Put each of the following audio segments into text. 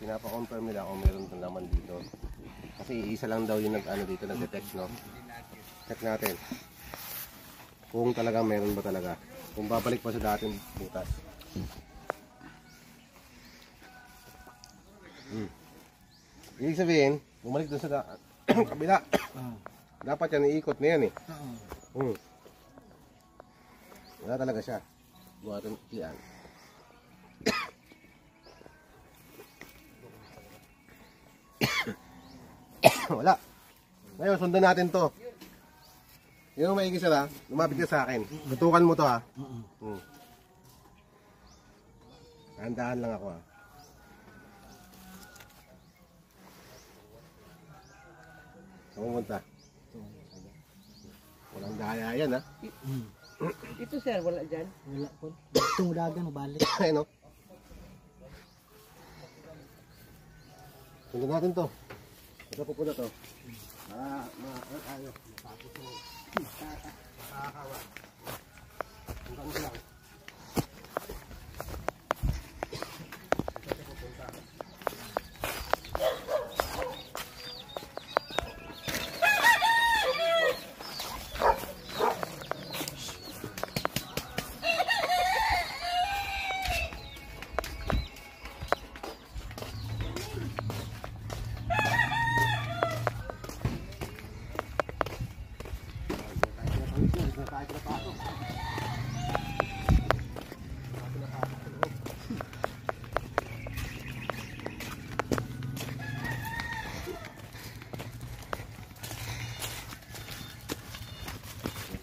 pinapa-confirm nila kung meron itong laman dito. Kasi isa lang daw yung dito, nag-detect, no? Check natin. Kung talagang meron ba talaga. Kung babalik pa sa dating butas. Ibig sabihin, bumalik doon sa kabila. Dapat yan, iikot na yan eh. Wala talaga siya. Buhatin yan. Wala. Ngayon, sundan natin to. Yun ang maigi sila, lumapit ka sa akin. Tutukan mo to ha. Handaan lang ako ha. Saan pumunta? Walang daya yan ha. Ito sir, wala dyan? Wala po. Itong dagan, balik. Ayun o. Sundan natin to. Ito po na to. Ayaw. Tapos mo. Nakakawa. Hanggang mo lang.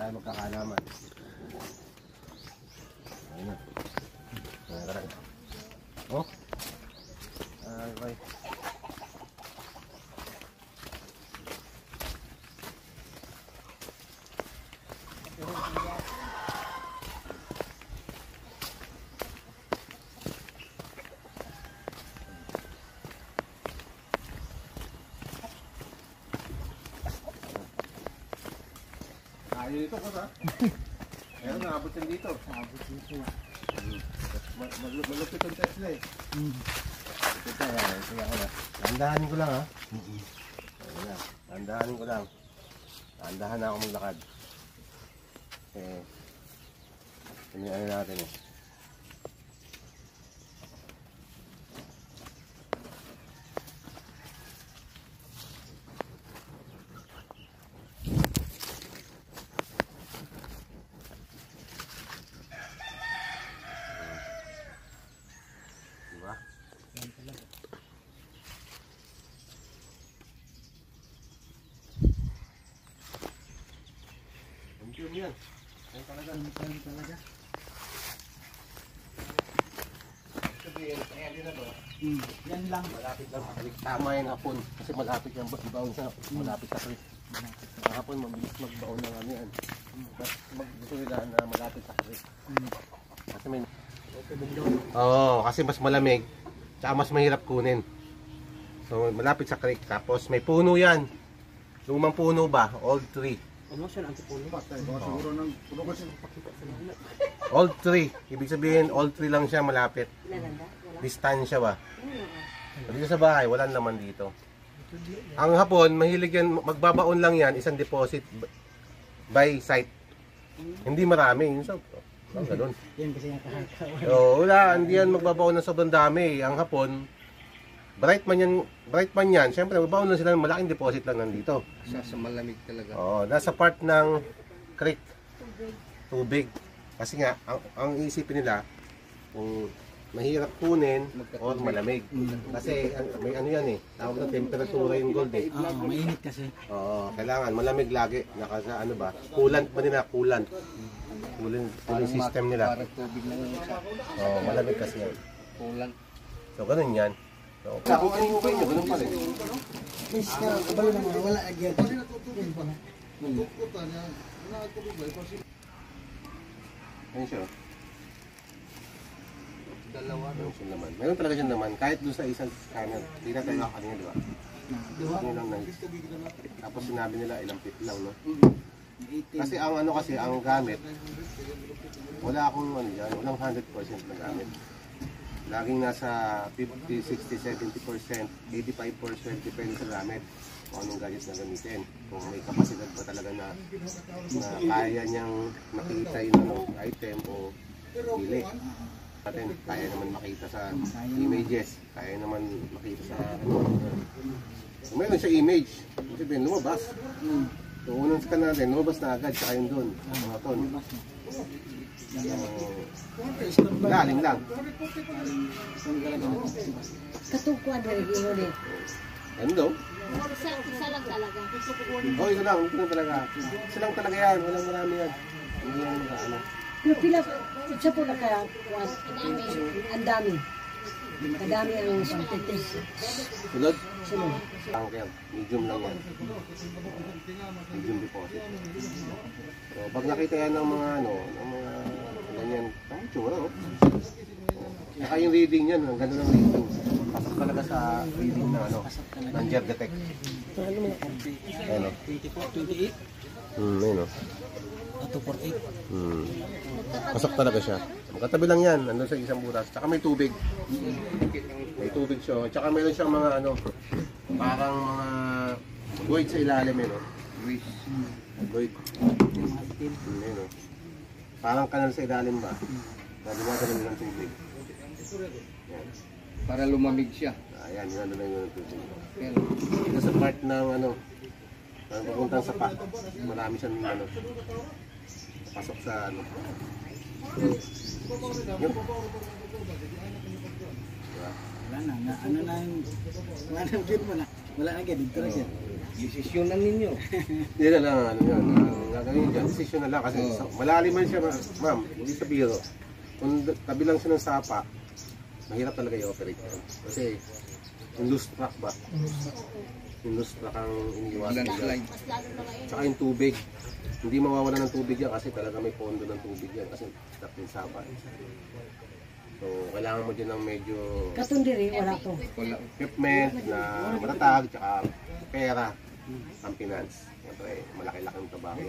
Tayo magkakalaman. Ayun na. Nangarang. Oh. Okay. Ayaw ito ko ha? Ayaw na, abot yan dito. Abot dito. Malupit yung Tesla eh. Ito ako na. Tandahanin ko lang ha. Ayun na, tandahanin ko lang. Tandahan na ako maglakad. Ano natin eh. Yan. Yan talaga. Yan talaga. Sabihin, ayan din na to. Yan lang. Malapit lang. Tama yung hapon. Kasi malapit yung baon sa malapit sa creek. Ang hapon, mabilis magbaon ng ano yan. Gusto nila na malapit sa creek. Kasi may... Oo, kasi mas malamig. Tsaka mas mahirap kunin. So, malapit sa creek. Tapos may puno yan. Lumang puno ba? Old tree. Ano siya ang puno? Siguro ng puno kasi pakita sa mga. Old tree. Ibig sabihin, old tree lang siya malapit. Distansya ba? Dito sa bahay, wala naman dito. Ang hapon, mahilig yan, magbabaon lang yan, isang deposit by site. Hindi marami. So, ganun. Yan kasi nakakatawa. Wala, hindi yan magbabaon ng sobrang dami. Ang hapon, bright man yan, siyempre magbaon lang sila ng malaking deposit lang nandito. Sa malamig talaga. Oo, nasa part ng creek. Tubig. Kasi nga, ang isipin nila, kung mahirap kunin o malamig. Kasi may ano yan eh, tawag na temperatura yung gold eh. Mainit kasi. Oo, kailangan malamig lagi. Naka ano ba? Coolant pa nila, coolant. Cooling system nila. Parang tubig na yun sa Oo, malamig kasi yan. kulang. So, ganun yan. So, kung ano yung ubay nyo, ganun pa rin. Miss ka, kabalo naman, wala agyan. Ayun siya. Dalawa. Meron siya naman. Meron talaga siya naman. Kahit doon sa isang scanner. Hindi na tayo kanina, di ba? Ano lang na. Tapos sinabi nila ilang feet lang, no? Kasi ang ano kasi, ang gamit, wala akong ano dyan, walang 100% na gamit. laging nasa 50, 60, 70%, 85% depende sa gamit kung anong gadget na gamitin. Kung may kapasidad pa talaga na kaya niyang makita yung item o pili. Natin, kaya naman makita sa images, kaya naman makita sa kung mayroon siya image, kasi din lumabas. So unang scan natin, lumabas na agad, saka yun doon, mga ton. Lalim lang. Katukuan dari ingon eh. Ano daw? Isa lang talaga. Oh, isa lang talaga. Isa lang talaga yan, walang marami yan. Hindi lang ano. Pero pila, isa po na kaya, ang dami. Kadami ang santitis. Sulod? Sunod. Tanker, medium lang yan. Medium deposit. So, pag nakita yan ng mga ng mga ganyan, ang tsura, oh. Saka yung reading yan, ang ganda ng reading. Pasok talaga sa reading na ng jet detect. Ayun, oh. 24, 28, Ayun, oh. 248. Pasok talaga siya. Magkatabi lang yan, nandun sa isang butas. Tsaka may tubig. May tubig siya. Tsaka meron siyang mga parang mga void sa ilalim eh, no? Void. Ayun, no? Parang kanal sa ilalim ba? Nagumata rin ng tubig. Yan. Para lumamig siya. Ayan, yun ano na yun ng tubig. Pero, Ito sa part ng papuntang sapa. Marami siyang pasok sa Yun. Wala na, ano na yung, wala na yung mo na. Wala na dito na siya. desisyonan ninyo. Hindi na lang yun. Ang gagawin dyan, decision na lang kasi malalim man siya, ma'am. Hindi sa biro. Kung tabi lang siya ng sapa, mahirap talaga i-operate yun. Kasi yung loose track ba? Yung loose track ang iniiwasan dyan. Landslide. Tsaka yung tubig. Hindi mawawala ng tubig yan kasi talaga may pondo ng tubig yan kasi stuck yung sapa. So, kailangan mo dyan ng medyo Katundiri, wala to. Wala. equipment na matatag, tsaka pera, ang finance. Siyempre, malaki-laking trabaho.